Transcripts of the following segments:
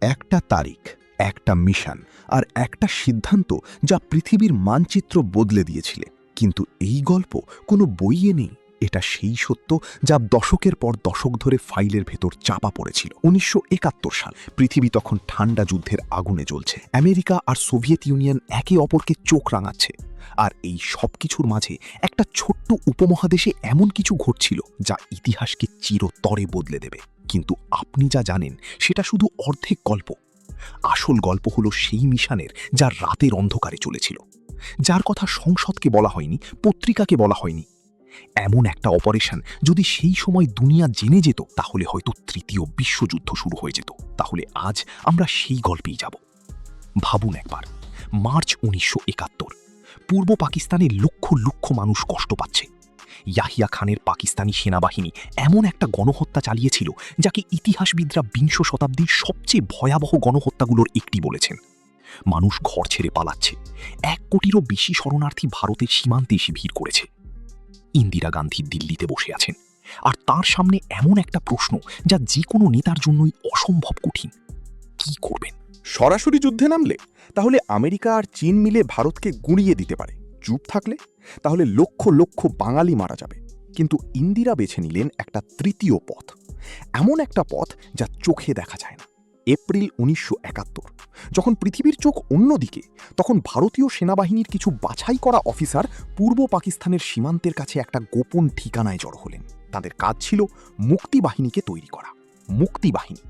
একটা তারিখ, একটা মিশন আর একটা সিদ্ধান্ত যা পৃথিবীর মানচিত্র বদলে দিয়েছিল। কিন্তু এই গল্প কোনো বইয়ে নেই। এটা সেই সত্য যা দশকের পর দশক ধরে ফাইলের ভেতর চাপা পড়েছিল। 1971 সাল, পৃথিবী তখন ঠান্ডা যুদ্ধের আগুনে জ্বলছে। আমেরিকা আর সোভিয়েত ইউনিয়ন একে অপরকে চোখ রাঙাচ্ছে। আর এই সব কিছুর মাঝে একটা ছোট্ট উপমহাদেশে এমন কিছু ঘটছিল যা ইতিহাসকে চিরতরে বদলে দেবে। কিন্তু আপনি যা জানেন সেটা শুধু অর্ধেক গল্প। আসল গল্প হলো সেই মিশনের যা রাতের অন্ধকারে চলেছিল, যার কথা সংসদকে বলা হয়নি, পত্রিকাকে বলা হয়নি। এমন একটা অপারেশন যদি সেই সময় দুনিয়া জেনে যেত, তাহলে হয়তো তৃতীয় বিশ্বযুদ্ধ শুরু হয়ে যেত। তাহলে আজ আমরা সেই গল্পেই যাব। ভাবুন একবার, মার্চ 1971, পূর্ব পাকিস্তানে লক্ষ লক্ষ মানুষ কষ্ট পাচ্ছে। ইয়াহিয়া খানের পাকিস্তানি সেনাবাহিনী এমন একটা গণহত্যা চালিয়েছিল যাকে ইতিহাসবিদরা বিংশ শতাব্দীর সবচেয়ে ভয়াবহ গণহত্যাগুলোর একটি বলেছেন। মানুষ ঘর ছেড়ে পালাচ্ছে। 1 কোটিরও বেশি শরণার্থী ভারতের সীমান্তে এসে ভিড় করেছে। ইন্দিরা গান্ধী দিল্লিতে বসে আছেন, আর তার সামনে এমন একটা প্রশ্ন যা যে কোনো নেতার জন্যই অসম্ভব কঠিন। কি করবেন? সরাসরি যুদ্ধে নামলে তাহলে আমেরিকা আর চীন মিলে ভারতকে গুঁড়িয়ে দিতে পারে। চুপ থাকলে তাহলে লক্ষ লক্ষ বাঙালি মারা যাবে। কিন্তু ইন্দিরা বেছে নিলেন একটা তৃতীয় পথ, এমন একটা পথ যা চোখে দেখা যায় না। এপ্রিল 1971, যখন পৃথিবীর চোখ অন্যদিকে, তখন ভারতীয় সেনাবাহিনীর কিছু বাছাই করা অফিসার পূর্ব পাকিস্তানের সীমান্তের কাছে একটা গোপন ঠিকানায় জড়ো হলেন। তাদের কাজ ছিল মুক্তি বাহিনীকে তৈরি করা। মুক্তি বাহিনী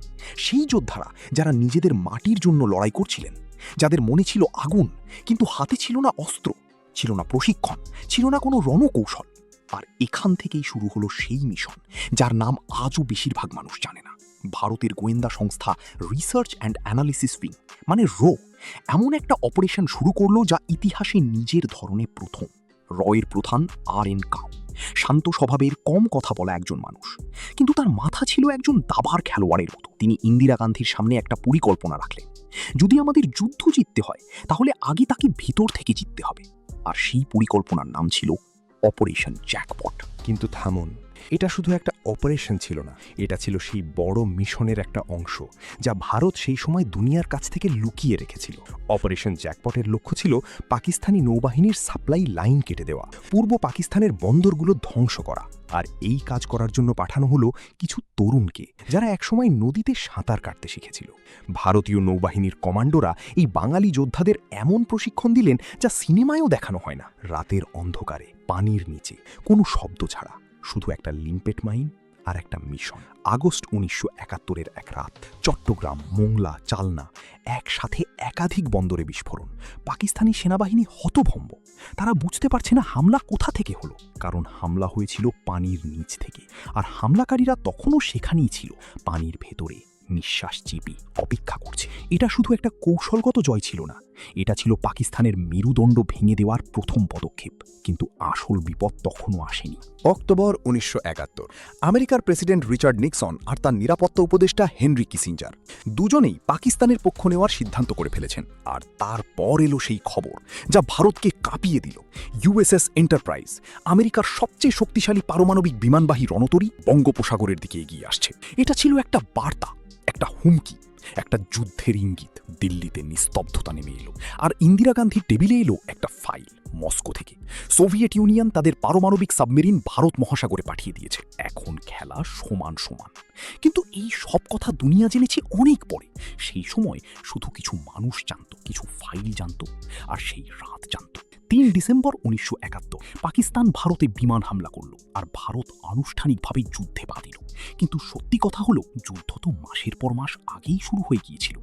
সেই যোদ্ধারা যারা নিজেদের মাটির জন্য লড়াই করছিলেন, যাদের মনে ছিল আগুন, কিন্তু হাতে ছিল না অস্ত্র, ছিল না প্রশিক্ষণ, ছিল না কোনো রণকৌশল। আর এখান থেকেই শুরু হলো সেই মিশন যার নাম আজও বেশিরভাগ মানুষ জানে না। ভারতের গোয়েন্দা সংস্থা রিসার্চ অ্যান্ড অ্যানালিসিস উইং, মানে রো, এমন একটা অপারেশন শুরু করলো যা ইতিহাসে নিজের ধরনে প্রথম। রয়ের প্রধান RN কাউ, শান্ত স্বভাবের, কম কথা বলা একজন মানুষ, কিন্তু তার মাথা ছিল একজন দাবার খেলোয়াড়ের মতো। তিনি ইন্দিরা গান্ধীর সামনে একটা পরিকল্পনা রাখলেন। যদি আমাদের যুদ্ধ জিততে হয়, তাহলে আগে তাকে ভিতর থেকে জিততে হবে। আর সেই পরিকল্পনার নাম ছিল অপারেশন জ্যাকপট। কিন্তু থামুন, এটা শুধু একটা অপারেশন ছিল না, এটা ছিল সেই বড় মিশনের একটা অংশ যা ভারত সেই সময় দুনিয়ার কাছ থেকে লুকিয়ে রেখেছিল। অপারেশন জ্যাকপটের লক্ষ্য ছিল পাকিস্তানি নৌবাহিনীর সাপ্লাই লাইন কেটে দেওয়া, পূর্ব পাকিস্তানের বন্দরগুলো ধ্বংস করা। আর এই কাজ করার জন্য পাঠানো হলো কিছু তরুণকে, যারা একসময় নদীতে সাঁতার কাটতে শিখেছিল। ভারতীয় নৌবাহিনীর কমান্ডোরা এই বাঙালি যোদ্ধাদের এমন প্রশিক্ষণ দিলেন যা সিনেমায়ও দেখানো হয় না। রাতের অন্ধকারে, পানির নিচে, কোনো শব্দ ছাড়া, শুধু একটা লিম্পেট মাইন আর একটা মিশন। আগস্ট 1971-এর এক রাত, চট্টগ্রাম, মোংলা, চালনা, একসাথে একাধিক বন্দরে বিস্ফোরণ। পাকিস্তানি সেনাবাহিনী হতভম্ব। তারা বুঝতে পারছে না হামলা কোথা থেকে হলো, কারণ হামলা হয়েছিল পানির নিচ থেকে। আর হামলাকারীরা তখনও সেখানেই ছিল, পানির ভেতরে, নিঃশ্বাস চিপি অপেক্ষা করছে। এটা শুধু একটা কৌশলগত জয় ছিল না, এটা ছিল পাকিস্তানের মেরুদণ্ড ভেঙে দেওয়ার প্রথম পদক্ষেপ। কিন্তু আসল বিপদ তখনও আসেনি। অক্টোবর 1971, আমেরিকার প্রেসিডেন্ট রিচার্ড নিক্সন আর তার নিরাপত্তা উপদেষ্টা হেনরি কিসিঞ্জার দুজনেই পাকিস্তানের পক্ষ নেওয়ার সিদ্ধান্ত করে ফেলেছেন। আর তারপর এলো সেই খবর যা ভারতকে কাঁপিয়ে দিল। USS এন্টারপ্রাইজ, আমেরিকার সবচেয়ে শক্তিশালী পারমাণবিক বিমানবাহী রণতরী, বঙ্গোপসাগরের দিকে এগিয়ে আসছে। এটা ছিল একটা বার্তা, একটা হুমকি, একটা যুদ্ধের ইঙ্গিত। দিল্লিতে নিস্তব্ধতা নেমে এলো, আর ইন্দিরা গান্ধীর টেবিলে এলো একটা ফাইল মস্কো থেকে। সোভিয়েত ইউনিয়ন তাদের পারমাণবিক সাবমেরিন ভারত মহাসাগরে পাঠিয়ে দিয়েছে। এখন খেলা সমান সমান। কিন্তু এই সব কথা দুনিয়া জেনেছে অনেক পরে। সেই সময় শুধু কিছু মানুষ জানত, কিছু ফাইল জানত, আর সেই রাত জানত। 3 ডিসেম্বর 1971, পাকিস্তান ভারতে বিমান হামলা করল, আর ভারত আনুষ্ঠানিকভাবে যুদ্ধে পা দিল। কিন্তু সত্যি কথা হলো, যুদ্ধ তো মাসের পর মাস আগেই শুরু হয়ে গিয়েছিল।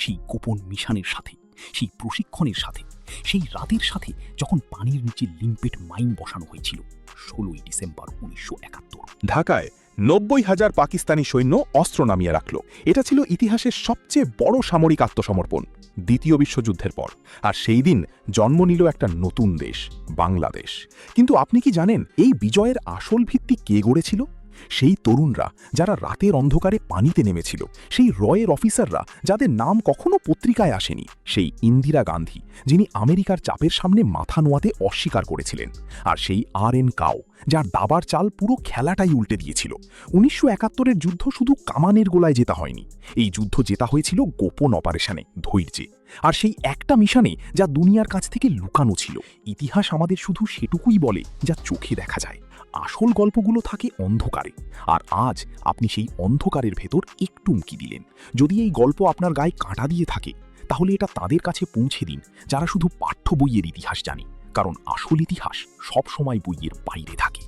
সেই গোপন মিশনের সাথে, সেই প্রশিক্ষণের সাথে, সেই রাতের সাথে, যখন পানির নিচে লিম্পেট মাইন বসানো হয়েছিল। 16 ডিসেম্বর 1971। ঢাকায় 90,000 পাকিস্তানি সৈন্য অস্ত্র নামিয়ে রাখল। এটা ছিল ইতিহাসের সবচেয়ে বড় সামরিক আত্মসমর্পণ দ্বিতীয় বিশ্বযুদ্ধের পর। আর সেই দিন জন্ম নিল একটা নতুন দেশ, বাংলাদেশ। কিন্তু আপনি কি জানেন এই বিজয়ের আসল ভিত্তি কে গড়েছিল? সেই তরুণরা যারা রাতের অন্ধকারে পানিতে নেমেছিল, সেই রয়ের অফিসাররা যাদের নাম কখনো পত্রিকায় আসেনি, সেই ইন্দিরা গান্ধী যিনি আমেরিকার চাপের সামনে মাথা নোয়াতে অস্বীকার করেছিলেন, আর সেই RN কাও যার দাবার চাল পুরো খেলাটাই উল্টে দিয়েছিল। 1971-এর যুদ্ধ শুধু কামানের গোলায় জেতা হয়নি, এই যুদ্ধ জেতা হয়েছিল গোপন অপারেশনে, ধৈর্যে, আর সেই একটা মিশনে যা দুনিয়ার কাছ থেকে লুকানো ছিল। ইতিহাস আমাদের শুধু সেটুকুই বলে যা চোখে দেখা যায়, আসল গল্পগুলো থাকে অন্ধকারে। আর আজ আপনি সেই অন্ধকারের ভেতর একটু উঁকি দিলেন। যদি এই গল্প আপনার গায়ে কাঁটা দিয়ে থাকে, তাহলে এটা তাদের কাছে পৌঁছে দিন যারা শুধু পাঠ্য বইয়ের ইতিহাস জানে, কারণ আসল ইতিহাস সব সময় বইয়ের বাইরে থাকে।